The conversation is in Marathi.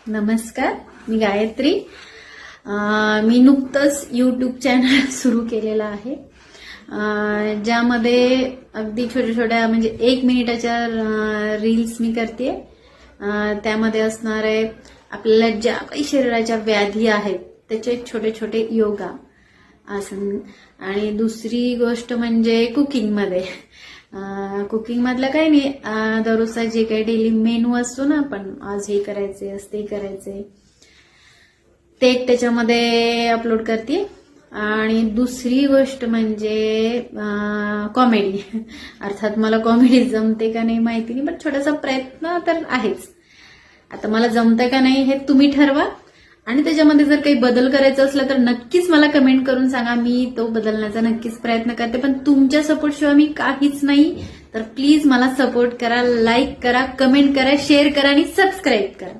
नमस्कार, मी गायत्री. मी नुकतंच यूट्यूब चॅनल सुरू केलेलं आहे, ज्यामध्ये अगदी छोट्या छोट्या म्हणजे 1 मिनिटाच्या रील्स मी करते. त्यामध्ये असणार आहे आपल्याला ज्या काही शरीराच्या व्याधी आहेत त्याचे छोटे छोटे योगा आसन. आणि दुसरी गोष्ट म्हणजे कुकिंगमध्ये मधलं काही नाही, दररोजचा जे काही डेली मेनू असतो ना, आपण आज हे करायचे आज ते करायचे ते त्याच्यामध्ये अपलोड करते. आणि दुसरी गोष्ट म्हणजे कॉमेडी. अर्थात मला कॉमेडी जमते का नाही माहिती नाही, पण छोटासा प्रयत्न तर आहेच. आता मला जमतं का नाही हे तुम्ही ठरवा, आणि त्याच्यामध्ये जर काही बदल करायचा असला तर नक्कीच मला कमेंट करून सांगा. मी तो बदलण्याचा नक्कीच प्रयत्न करते, पण तुमच्या सपोर्टशिवाय मी काहीच नाही. तर प्लीज मला सपोर्ट करा, लाईक करा, कमेंट करा, शेअर करा आणि सबस्क्राईब करा.